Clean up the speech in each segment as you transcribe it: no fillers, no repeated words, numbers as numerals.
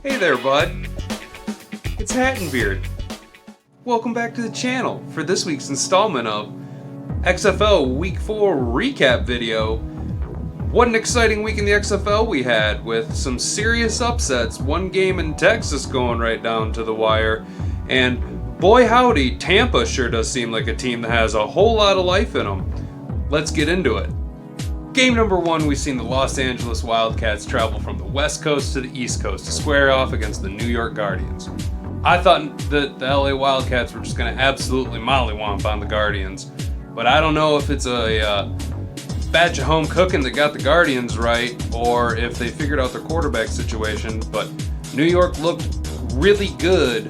Hey there, bud. It's Hat and Beard. Welcome back to the channel for this week's installment of XFL Week 4 recap video. What an exciting week in the XFL we had, with some serious upsets, one game in Texas going right down to the wire, and boy howdy, Tampa sure does seem like a team that has a whole lot of life in them. Let's get into it. Game number 1, we've seen the Los Angeles Wildcats travel from the West Coast to the East Coast to square off against the New York Guardians. I thought that the LA Wildcats were just going to absolutely mollywomp on the Guardians, but I don't know if it's a batch of home cooking that got the Guardians right, or if they figured out their quarterback situation. But New York looked really good.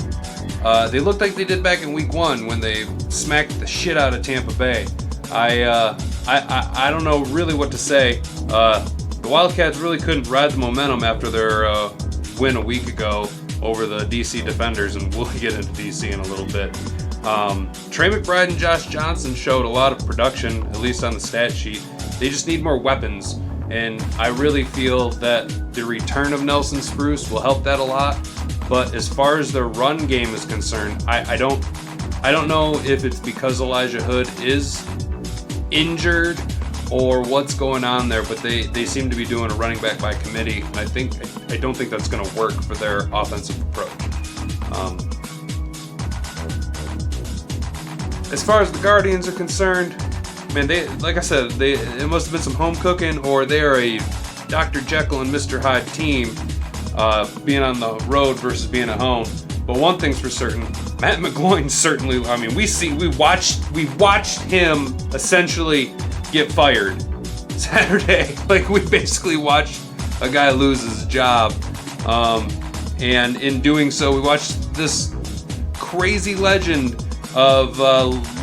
They looked like they did back in Week 1 when they smacked the shit out of Tampa Bay. I don't know really what to say. The Wildcats really couldn't ride the momentum after their win a week ago over the DC Defenders, and we'll get into DC in a little bit. Trey McBride and Josh Johnson showed a lot of production, at least on the stat sheet. They just need more weapons, and I really feel that the return of Nelson Spruce will help that a lot. But as far as their run game is concerned, I don't know if it's because Elijah Hood is injured or what's going on there, but they seem to be doing a running back by committee, and I don't think that's going to work for their offensive approach. As far as the Guardians are concerned, man, like I said, it must have been some home cooking, or they are a Dr. Jekyll and Mr. Hyde team, being on the road versus being at home. But one thing's for certain, Matt McGloin certainly. I mean, we watched him essentially get fired Saturday. Like, we basically watched a guy lose his job, and in doing so, we watched this crazy legend of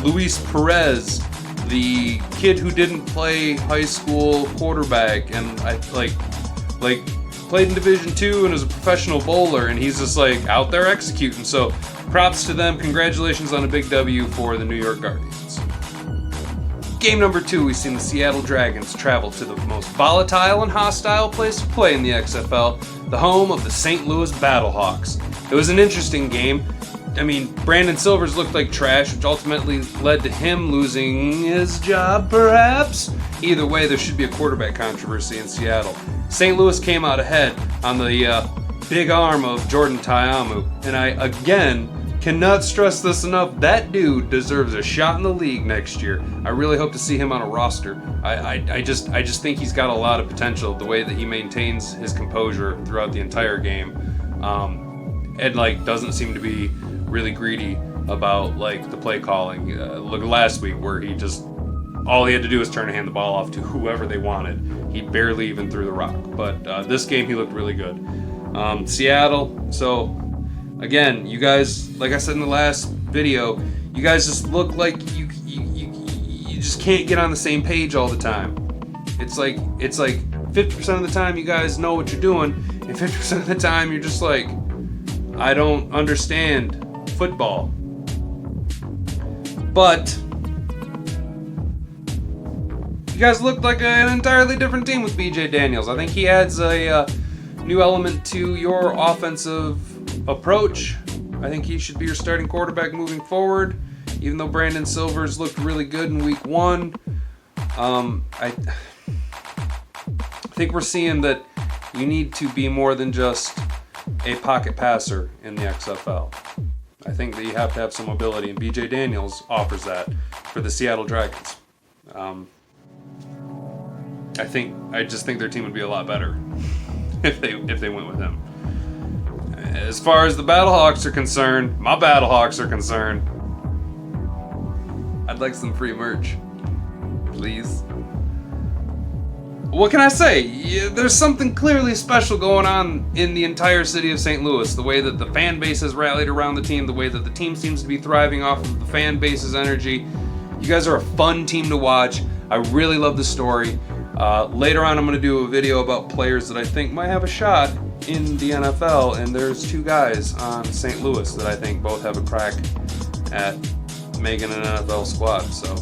Luis Perez, the kid who didn't play high school quarterback, and played in Division II and is a professional bowler, and he's just like out there executing. So props to them. Congratulations on a big W for the New York Guardians. Game number 2, we've seen the Seattle Dragons travel to the most volatile and hostile place to play in the XFL, the home of the St. Louis Battlehawks. It was an interesting game. I mean, Brandon Silvers looked like trash, which ultimately led to him losing his job, perhaps? Either way, there should be a quarterback controversy in Seattle. St. Louis came out ahead on the big arm of Jordan Ta'amu, and I, again, cannot stress this enough. That dude deserves a shot in the league next year. I really hope to see him on a roster. I just think he's got a lot of potential, the way that he maintains his composure throughout the entire game, and doesn't seem to be really greedy about the play calling. Look at last week, where all he had to do was hand the ball off to whoever they wanted. He barely even threw the rock. But this game, he looked really good. Seattle, so again, you guys, like I said in the last video, you guys just look like you just can't get on the same page all the time. It's like 50% of the time you guys know what you're doing, and 50% of the time you're just like, I don't understand football. But you guys looked like an entirely different team with BJ Daniels. I think he adds a new element to your offensive approach. I think he should be your starting quarterback moving forward, even though Brandon Silvers looked really good in Week 1. I think we're seeing that you need to be more than just a pocket passer in the XFL. I think that you have to have some mobility, and BJ Daniels offers that for the Seattle Dragons. I just think their team would be a lot better if they went with him. As far as the Battlehawks are concerned, my Battlehawks are concerned, I'd like some free merch, please. What can I say? Yeah, there's something clearly special going on in the entire city of St. Louis. The way that the fan base has rallied around the team, the way that the team seems to be thriving off of the fan base's energy. You guys are a fun team to watch. I really love the story. Later on, I'm going to do a video about players that I think might have a shot in the NFL, and there's 2 guys on St. Louis that I think both have a crack at making an NFL squad. So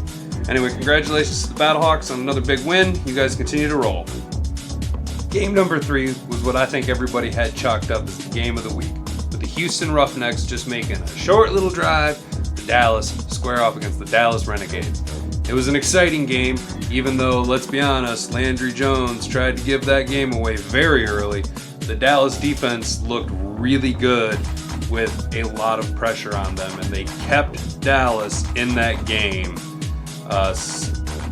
anyway, congratulations to the Battlehawks on another big win. You guys continue to roll. Game number 3 was what I think everybody had chalked up as the game of the week, with the Houston Roughnecks just making a short little drive to Dallas, square off against the Dallas Renegades. It was an exciting game, even though, let's be honest, Landry Jones tried to give that game away very early. The Dallas defense looked really good with a lot of pressure on them, and they kept Dallas in that game.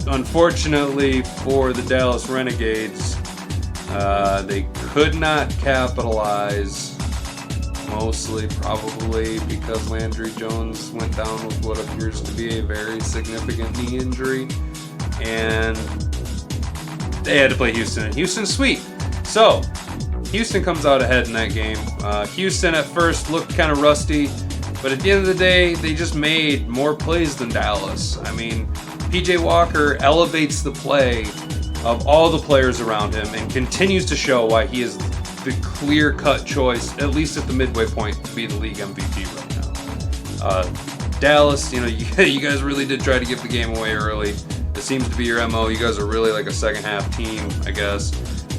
Unfortunately for the Dallas Renegades, they could not capitalize, mostly probably because Landry Jones went down with what appears to be a very significant knee injury, and they had to play Houston, and Houston's sweet. So Houston comes out ahead in that game. Houston at first looked kind of rusty, but at the end of the day, they just made more plays than Dallas. I mean, PJ Walker elevates the play of all the players around him and continues to show why he is the clear-cut choice, at least at the midway point, to be the league MVP right now. Dallas, you guys really did try to give the game away early. It seems to be your MO. You guys are really like a second-half team, I guess.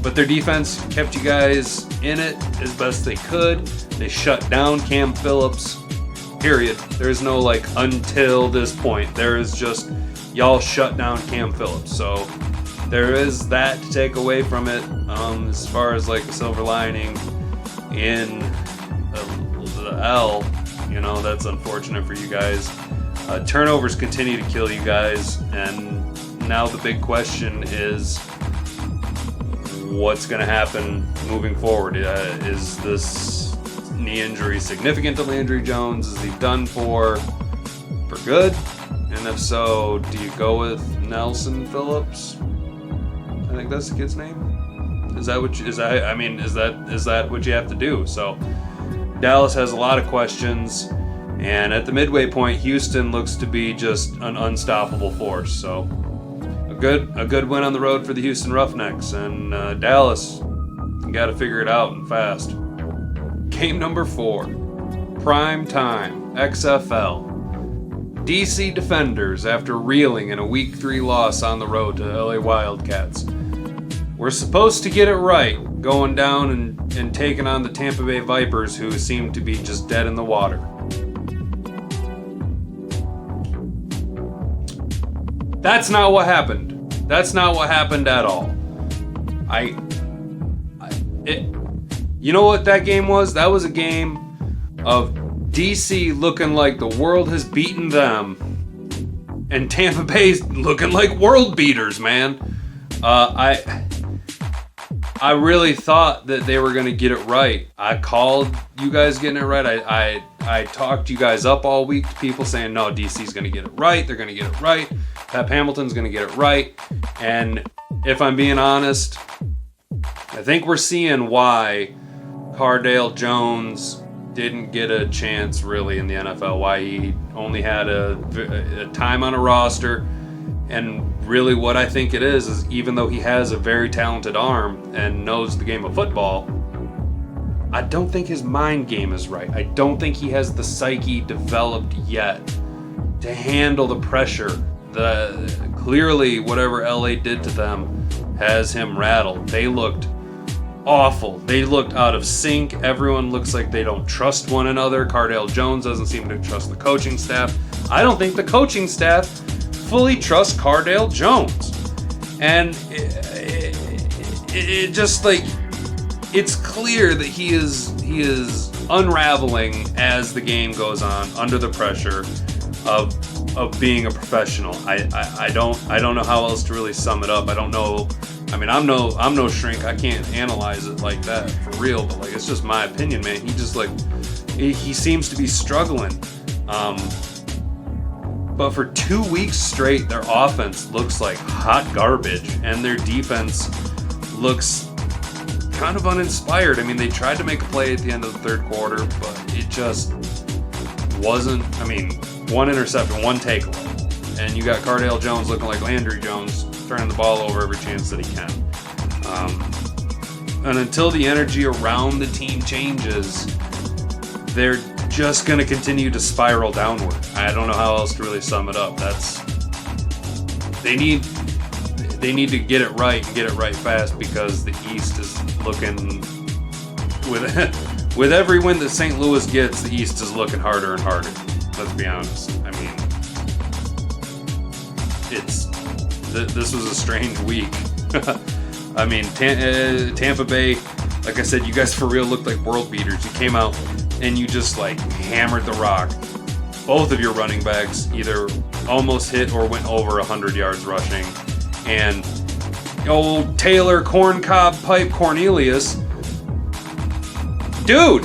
But their defense kept you guys in it as best they could. They shut down Cam Phillips, period. There's no until this point. There is just y'all shut down Cam Phillips. So there is that to take away from it. As far as a silver lining in the L, that's unfortunate for you guys. Turnovers continue to kill you guys, and now the big question is, what's going to happen moving forward? Is this knee injury significant to Landry Jones? Is he done for good? And if so, do you go with Nelson Phillips? I think that's the kid's name. Is that what you have to do? So Dallas has a lot of questions, and at the midway point, Houston looks to be just an unstoppable force. So a good win on the road for the Houston Roughnecks, and Dallas, you got to figure it out and fast. Game number 4, prime time XFL. DC Defenders, after reeling in a Week 3 loss on the road to LA Wildcats, we're supposed to get it right, going down and taking on the Tampa Bay Vipers, who seem to be just dead in the water. That's not what happened. That's not what happened at all. You know what that game was? That was a game of DC looking like the world has beaten them, and Tampa Bay's looking like world beaters, man. I really thought that they were going to get it right. I called you guys getting it right. I talked you guys up all week to people saying, no, DC's going to get it right. They're going to get it right. Pep Hamilton's going to get it right. And if I'm being honest, I think we're seeing why Cardale Jones didn't get a chance really in the NFL, why he only had a time on a roster. And really what I think it is even though he has a very talented arm and knows the game of football, I don't think his mind game is right. I don't think he has the psyche developed yet to handle the pressure. Clearly whatever LA did to them has him rattled. They looked awful. They looked out of sync. Everyone looks like they don't trust one another. Cardale Jones doesn't seem to trust the coaching staff. I don't think the coaching staff fully trusts Cardale Jones. And it just it's clear that he is unraveling as the game goes on under the pressure of being a professional. I don't know how else to really sum it up. I don't know. I mean, I'm no shrink. I can't analyze it like that for real, but it's just my opinion, man. He just he seems to be struggling. But for 2 weeks straight, their offense looks like hot garbage, and their defense looks kind of uninspired. I mean, they tried to make a play at the end of the third quarter, but it just wasn't. I mean, one interception, one takeaway, and you got Cardale Jones looking like Landry Jones, turning the ball over every chance that he can. And until the energy around the team changes, they're just going to continue to spiral downward. I don't know how else to really sum it up. They they need to get it right and get it right fast, because the East is looking, with every win that St. Louis gets, the East is looking harder and harder. Let's be honest. I mean, this was a strange week. I mean, Tampa Bay, like I said, you guys for real looked like world beaters. You came out and you just like hammered the rock. Both of your running backs either almost hit or went over 100 yards rushing. And old Taylor Corncob Pipe Cornelius, dude,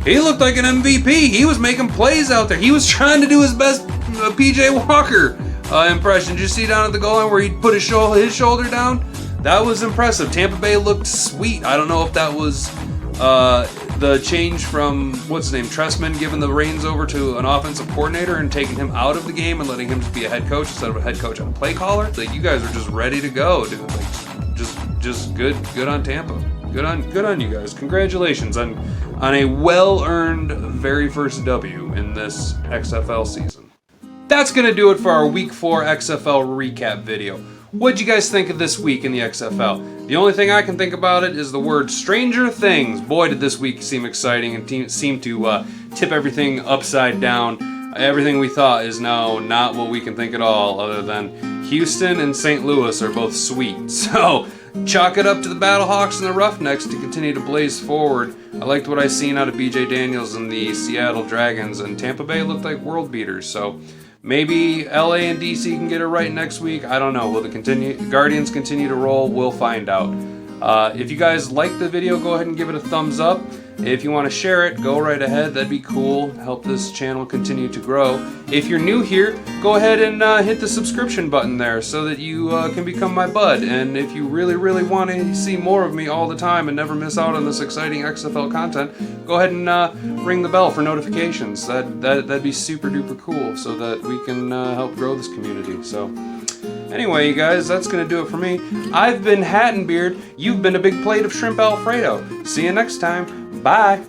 he looked like an MVP. He was making plays out there. He was trying to do his best PJ Walker impression. Did you see down at the goal line where he put his shoulder down? That was impressive. Tampa Bay looked sweet. I don't know if that was the change from, what's his name, Tressman, giving the reins over to an offensive coordinator and taking him out of the game and letting him just be a head coach instead of a head coach and a play caller. Like, you guys are just ready to go, dude. Like, just good on Tampa. Good on you guys. Congratulations on a well-earned very first W in this XFL season. That's going to do it for our Week 4 XFL recap video. What'd you guys think of this week in the XFL? The only thing I can think about it is the word Stranger Things. Boy, did this week seem exciting and seem to tip everything upside down. Everything we thought is now not what we can think at all, other than Houston and St. Louis are both sweet. So, chalk it up to the Battlehawks and the Roughnecks to continue to blaze forward. I liked what I seen out of BJ Daniels and the Seattle Dragons, and Tampa Bay looked like world beaters, so maybe LA and DC can get it right next week. I don't know. Will the Guardians continue to roll? We'll find out. If you guys like the video, go ahead and give it a thumbs up. If you want to share it, go right ahead. That'd be cool. Help this channel continue to grow. If you're new here, go ahead and hit the subscription button there so that you can become my bud. And if you really, really want to see more of me all the time and never miss out on this exciting XFL content, go ahead and ring the bell for notifications. That'd be super duper cool, so that we can help grow this community. So anyway, you guys, that's going to do it for me. I've been Hat and Beard. You've been a big plate of shrimp Alfredo. See you next time. Bye.